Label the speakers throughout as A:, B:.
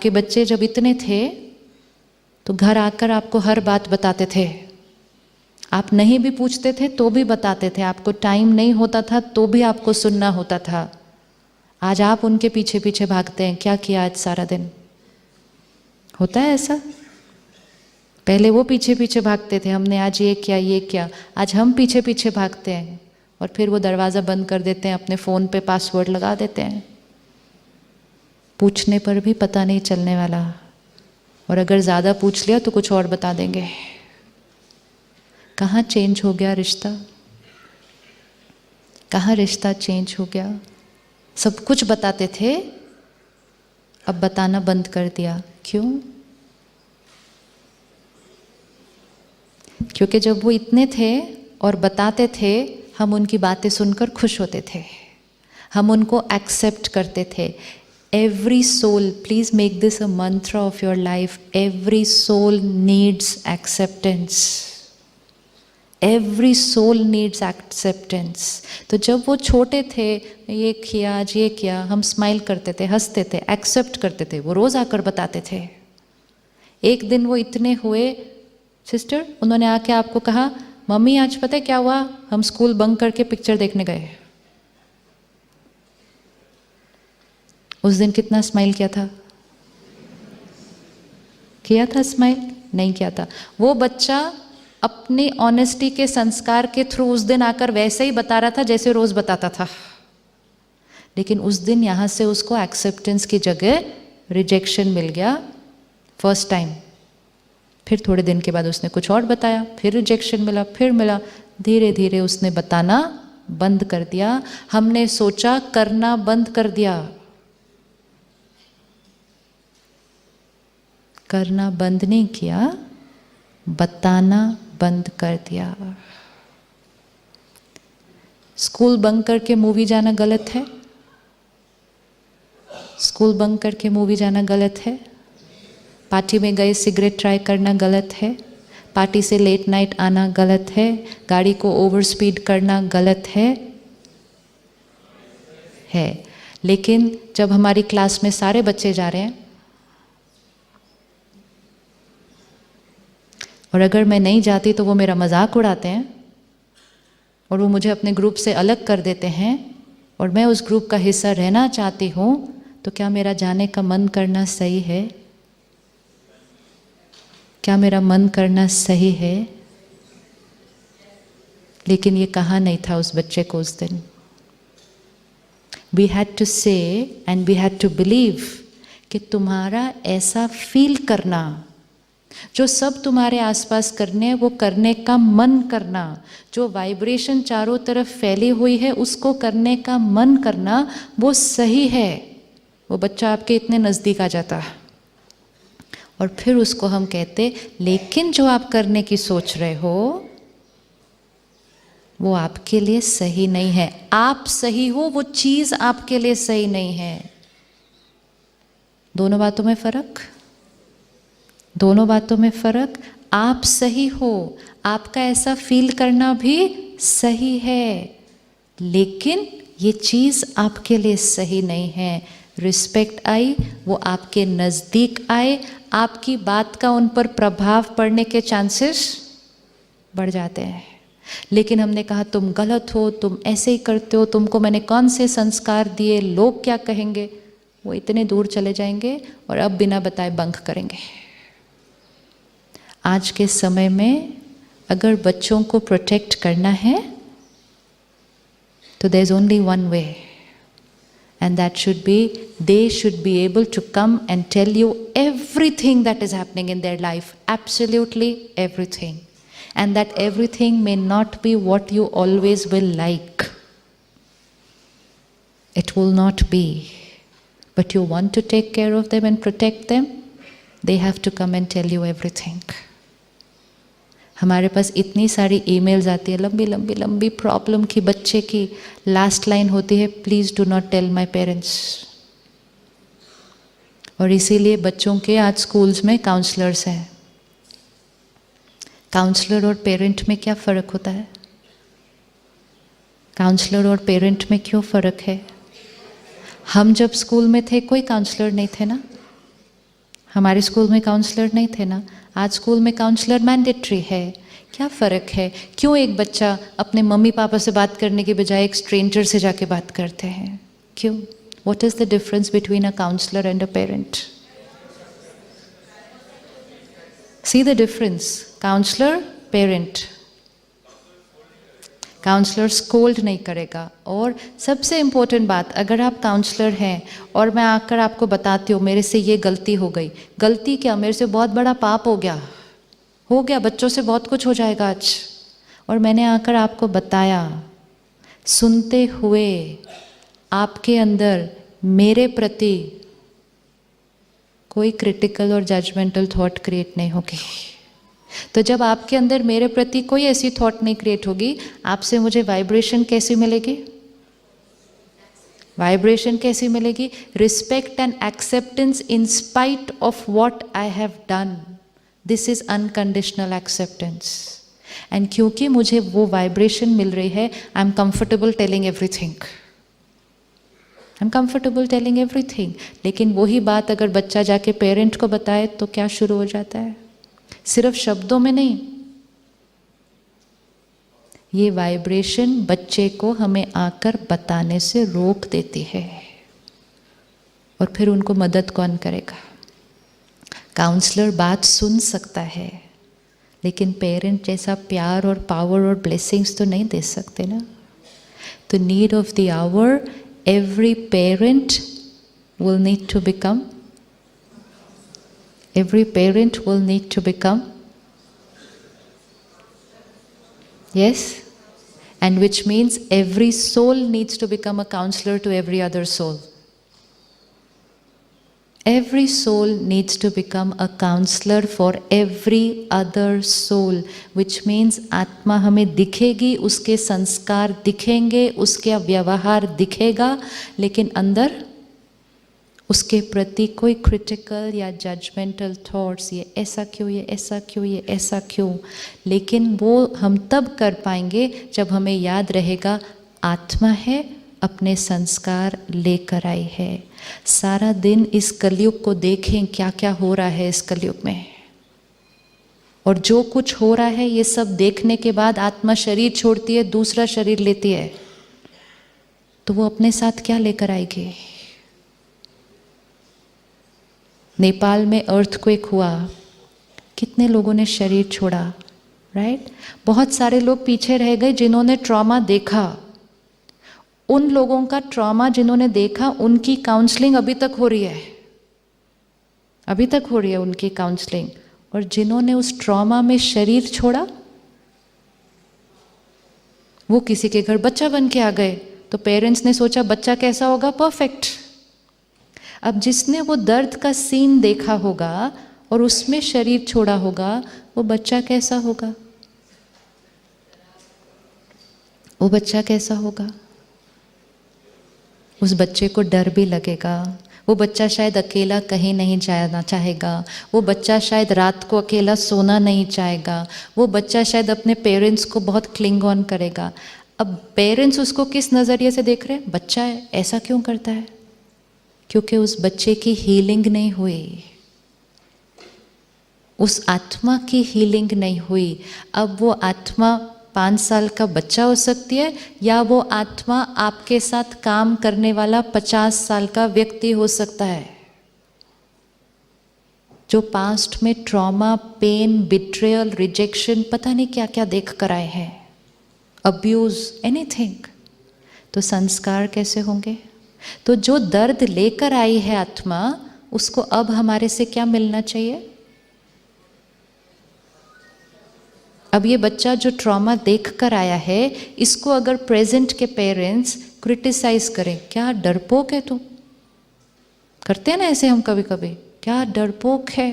A: आपके बच्चे जब इतने थे तो घर आकर आपको हर बात बताते थे, आप नहीं भी पूछते थे तो भी बताते थे, आपको टाइम नहीं होता था तो भी आपको सुनना होता था। आज आप उनके पीछे पीछे भागते हैं, क्या किया आज सारा दिन? होता है ऐसा? पहले वो पीछे पीछे भागते थे, हमने आज ये किया ये किया, आज हम पीछे पीछे भागते हैं और फिर वो दरवाज़ा बंद कर देते हैं, अपने फ़ोन पे पासवर्ड लगा देते हैं, पूछने पर भी पता नहीं चलने वाला, और अगर ज़्यादा पूछ लिया तो कुछ और बता देंगे। कहाँ चेंज हो गया रिश्ता? कहाँ रिश्ता चेंज हो गया? सब कुछ बताते थे, अब बताना बंद कर दिया। क्यों? क्योंकि जब वो इतने थे और बताते थे, हम उनकी बातें सुनकर खुश होते थे, हम उनको एक्सेप्ट करते थे। Every soul, please make this a mantra of your life, every soul needs acceptance, every soul needs acceptance. तो जब वो छोटे थे, ये किया आज ये किया, हम स्माइल करते थे, हंसते थे, एक्सेप्ट करते थे, वो रोज़ आकर बताते थे। एक दिन वो इतने हुए सिस्टर, उन्होंने आके आपको कहा, मम्मी आज पता है क्या हुआ, हम स्कूल बंक करके पिक्चर देखने गए। उस दिन कितना स्माइल किया था? किया था स्माइल? नहीं किया था। वो बच्चा अपनी ऑनेस्टी के संस्कार के थ्रू उस दिन आकर वैसे ही बता रहा था जैसे रोज बताता था, लेकिन उस दिन यहाँ से उसको एक्सेप्टेंस की जगह रिजेक्शन मिल गया फर्स्ट टाइम। फिर थोड़े दिन के बाद उसने कुछ और बताया, फिर रिजेक्शन मिला, फिर मिला, धीरे धीरे उसने बताना बंद कर दिया। हमने सोचा करना बंद कर दिया, करना बंद नहीं किया, बताना बंद कर दिया। स्कूल बंक करके मूवी जाना गलत है? स्कूल बंक करके मूवी जाना गलत है? पार्टी में गए सिगरेट ट्राई करना गलत है? पार्टी से लेट नाइट आना गलत है? गाड़ी को ओवर स्पीड करना गलत है? लेकिन जब हमारी क्लास में सारे बच्चे जा रहे हैं और अगर मैं नहीं जाती तो वो मेरा मजाक उड़ाते हैं और वो मुझे अपने ग्रुप से अलग कर देते हैं और मैं उस ग्रुप का हिस्सा रहना चाहती हूँ, तो क्या मेरा जाने का मन करना सही है? क्या मेरा मन करना सही है? लेकिन ये कहा नहीं था उस बच्चे को उस दिन। We had to say and we had to believe कि तुम्हारा ऐसा फील करना, जो सब तुम्हारे आसपास करने हैं वो करने का मन करना, जो वाइब्रेशन चारों तरफ फैली हुई है उसको करने का मन करना, वो सही है। वो बच्चा आपके इतने नज़दीक आ जाता और फिर उसको हम कहते, लेकिन जो आप करने की सोच रहे हो वो आपके लिए सही नहीं है। आप सही हो, वो चीज़ आपके लिए सही नहीं है। दोनों बातों में फ़र्क, दोनों बातों में फ़र्क। आप सही हो, आपका ऐसा फील करना भी सही है, लेकिन ये चीज़ आपके लिए सही नहीं है। रिस्पेक्ट आई, वो आपके नज़दीक आए, आपकी बात का उन पर प्रभाव पड़ने के चांसेस बढ़ जाते हैं। लेकिन हमने कहा तुम गलत हो, तुम ऐसे ही करते हो, तुमको मैंने कौन से संस्कार दिए, लोग क्या कहेंगे, वो इतने दूर चले जाएंगे और अब बिना बताए बंक करेंगे। आज के समय में अगर बच्चों को प्रोटेक्ट करना है तो there is only one way, and that should be, they should be able to come and tell you everything that is happening in their life, absolutely everything, and that everything may not be what you always will like. It will not be, but you want to take care of them and protect them, they have to come and tell you everything. हमारे पास इतनी सारी emails आती है, लंबी लंबी लंबी problem की, बच्चे की लास्ट लाइन होती है, please do not tell my parents. और इसीलिए बच्चों के आज स्कूल्स में काउंसलर्स हैं। काउंसलर और पेरेंट में क्या फ़र्क होता है? काउंसलर और पेरेंट में क्यों फ़र्क है? हम जब स्कूल में थे कोई काउंसलर नहीं थे ना, हमारे स्कूल में काउंसलर नहीं थे ना, आज स्कूल में काउंसलर मैंडेटरी है। क्या फ़र्क है? क्यों एक बच्चा अपने मम्मी पापा से बात करने के बजाय एक स्ट्रेंजर से जाके बात करते हैं? क्यों? What is the difference between a counselor and a parent? See the difference. Counselor, parent. Counsellor scold नहीं करेगा। और सबसे इम्पोर्टेंट बात, अगर आप काउंसलर हैं और मैं आकर आपको बताती हूँ मेरे से ये गलती हो गई, गलती क्या, मेरे से बहुत बड़ा पाप हो गया, बच्चों से बहुत कुछ हो जाएगा आज, और मैंने आकर आपको बताया, सुनते हुए आपके अंदर मेरे प्रति कोई क्रिटिकल और जजमेंटल थॉट क्रिएट नहीं होगी। तो जब आपके अंदर मेरे प्रति कोई ऐसी थॉट नहीं क्रिएट होगी, आपसे मुझे वाइब्रेशन कैसी मिलेगी? वाइब्रेशन कैसी मिलेगी? Respect and acceptance in spite of what I have done. This is unconditional acceptance. And क्योंकि मुझे वो वाइब्रेशन मिल रही है, I am comfortable telling everything. I am comfortable telling everything. लेकिन वही बात अगर बच्चा जाके पेरेंट को बताए तो क्या शुरू हो जाता है? सिर्फ शब्दों में नहीं, ये वाइब्रेशन बच्चे को हमें आकर बताने से रोक देती है, और फिर उनको मदद कौन करेगा? काउंसलर बात सुन सकता है, लेकिन पेरेंट जैसा प्यार और पावर और ब्लेसिंग्स तो नहीं दे सकते ना। तो need of the hour, every parent will need to become yes, and which means every soul needs to become a counselor to every other soul. Every soul needs to become a counselor for every other soul, which means आत्मा हमें दिखेगी, उसके संस्कार दिखेंगे, उसका व्यवहार दिखेगा, लेकिन अंदर उसके प्रति कोई क्रिटिकल या जजमेंटल थॉट्स, ये ऐसा क्यों, ये ऐसा क्यों, ये ऐसा क्यों। लेकिन वो हम तब कर पाएंगे जब हमें याद रहेगा आत्मा है, अपने संस्कार लेकर आई है। सारा दिन इस कलयुग को देखें, क्या क्या हो रहा है इस कलयुग में, और जो कुछ हो रहा है ये सब देखने के बाद आत्मा शरीर छोड़ती है, दूसरा शरीर लेती है, तो वो अपने साथ क्या लेकर आएगी? नेपाल में अर्थक्वेक हुआ, कितने लोगों ने शरीर छोड़ा, राइट? बहुत सारे लोग पीछे रह गए जिन्होंने ट्रॉमा देखा। उन लोगों का ट्रॉमा जिन्होंने देखा, उनकी काउंसलिंग अभी तक हो रही है, अभी तक हो रही है उनकी काउंसलिंग। और जिन्होंने उस ट्रॉमा में शरीर छोड़ा, वो किसी के घर बच्चा बन के आ गए, तो पेरेंट्स ने सोचा बच्चा कैसा होगा? परफेक्ट। अब जिसने वो दर्द का सीन देखा होगा और उसमें शरीर छोड़ा होगा, वो बच्चा कैसा होगा? वो बच्चा कैसा होगा? उस बच्चे को डर भी लगेगा, वो बच्चा शायद अकेला कहीं नहीं जाना चाहेगा, वो बच्चा शायद रात को अकेला सोना नहीं चाहेगा, वो बच्चा शायद अपने पेरेंट्स को बहुत क्लिंग ऑन करेगा। अब पेरेंट्स उसको किस नज़रिए से देख रहे हैं? बच्चा है, ऐसा क्यों करता है? क्योंकि उस बच्चे की हीलिंग नहीं हुई, उस आत्मा की हीलिंग नहीं हुई। अब वो आत्मा 5 साल का बच्चा हो सकती है, या वो आत्मा आपके साथ काम करने वाला 50 साल का व्यक्ति हो सकता है, जो पास्ट में ट्रॉमा, पेन, बिट्रेयल, रिजेक्शन, पता नहीं क्या क्या देख कर आए हैं, अब्यूज, एनीथिंग। तो संस्कार कैसे होंगे? तो जो दर्द लेकर आई है आत्मा, उसको अब हमारे से क्या मिलना चाहिए? अब ये बच्चा जो ट्रॉमा देख कर आया है, इसको अगर प्रेजेंट के पेरेंट्स क्रिटिसाइज करें, क्या डरपोक है तू, करते हैं ना ऐसे हम कभी कभी, क्या डरपोक है,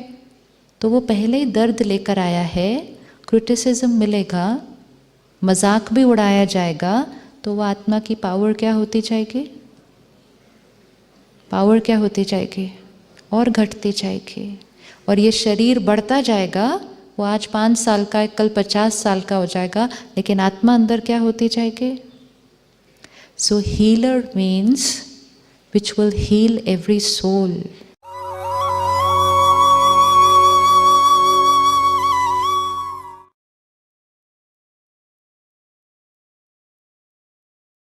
A: तो वो पहले ही दर्द लेकर आया है, क्रिटिसिज्म मिलेगा, मजाक भी उड़ाया जाएगा, तो वो आत्मा की पावर क्या होती जाएगी? पावर क्या होती जाएगी? और घटती जाएगी। और ये शरीर बढ़ता जाएगा, वो आज 5 साल का है, कल 50 साल का हो जाएगा, लेकिन आत्मा अंदर क्या होती जाएगी? So healer means which will heal every soul.